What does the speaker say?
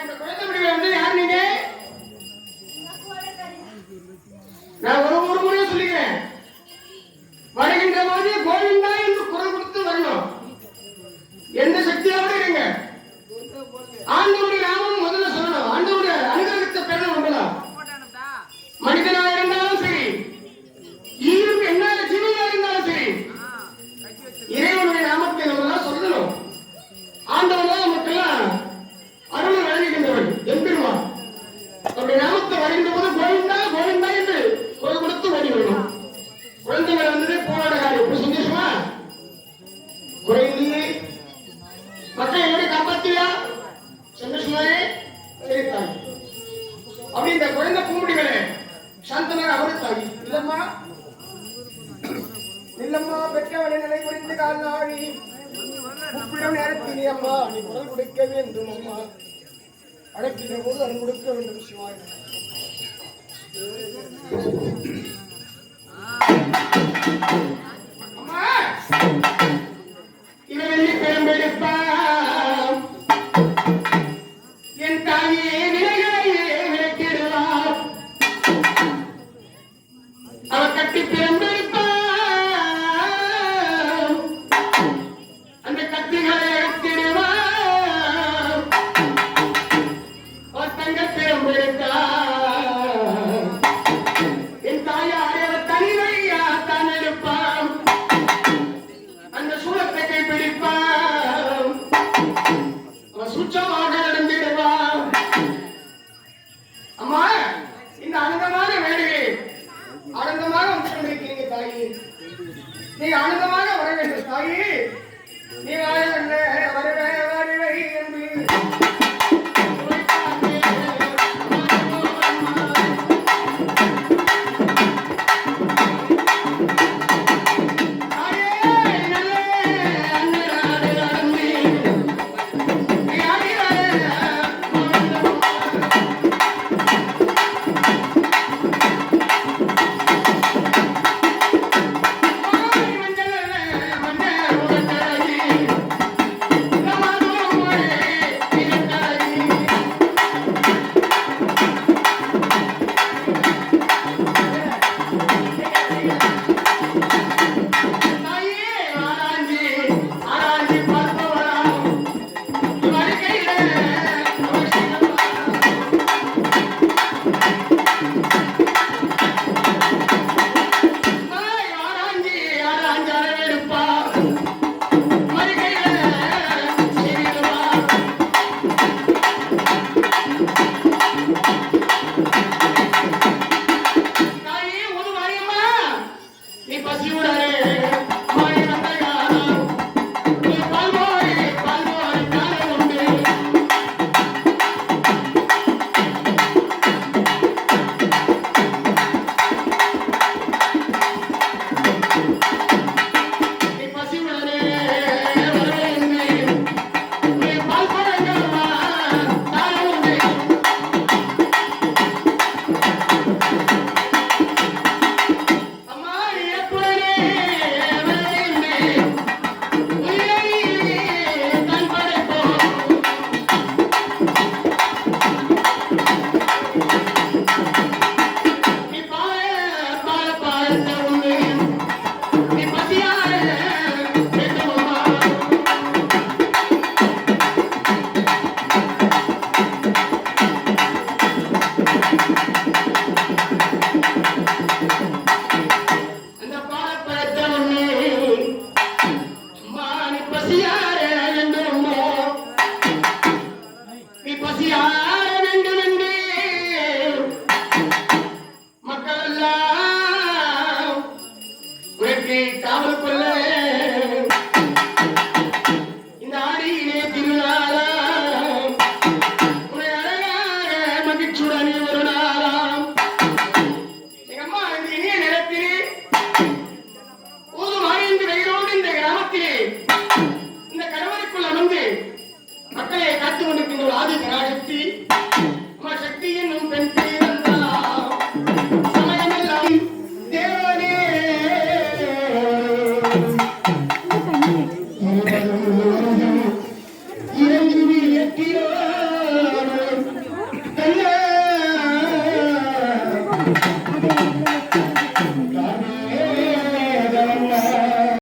இந்த குழந்தை முடிவு வந்து யார் நீங்க? நான் ஒரு முறையா சொல்லிக்கிறேன். வருகின்ற போது கோவிந்தா என்று குரல் கொடுத்து வரணும். எந்த சக்தியோட இருங்க. ஆண்டவருடைய நாமம் முதல்ல சொல்லணும். ஆண்டவருடைய அனுகிரகத்தை பெறணும். நம்பலாம். மனிதனா இருந்தாலும் சரி, ஈருக்கு என்ன ஜீவனா இருந்தாலும் சரி, இறைவனுடைய நாமத்தை நம்ம சொல்லணும். ஆண்டவன் தான் நமக்கெல்லாம் அருளை வழங்குகின்றவன் எம்பெருமான். அவருடைய நாமத்தை வருகின்ற போது கோவிந்தா கோவிந்தா என்று குரல் கொடுத்து ஓடி வரணும். குழந்தைகள் வந்தது போராட காரியம். எப்படி சந்தோஷமா குறைந்து மக்கள் எப்படி காப்பாத்தியா சந்தோஷமாயே சரித்தாங்க. அப்படி இந்த குழந்தை பூமுடிகளே சாந்தமாக அவருத்தாகி இல்லம்மா இல்லம்மா பெற்றவனை நிலை குறித்து கால் நாழி உப்பிடம் நேரத்தினே அம்மா நீ குரல் கொடுக்க வேண்டும். அம்மா அடைக்கிற போது அது கொடுக்க வேண்டும். சிவாய் அம்மா இவன் பெரும்பெடுப்பான் என் தாயே விலைகளையே விளக்கிடுவார். அவர் கட்டி பெரும்பெடுப்பான் அந்த கத்திகளை எடுத்திடுவார். அவர் தங்க பெரும்பெடுத்தார். என் தாயார் அவர் தனிமையா தான் எடுப்பான். அந்த சூழத்தை கைப்பிடிப்பான். அவன் சுற்றமாக நடந்திடுவான். அம்மா இந்த ஆனந்தமான வேலையை ஆனந்தமாக வந்து கொண்டிருக்கிறீங்க தாயி. நீ ஆனந்தமாக வர வேண்டும் தாயி. நீ வருவே வருவே என்று மக்களை காத்துக் கொண்டிருக்கின்ற ஆதி பராசக்தி கொடுப்போம்.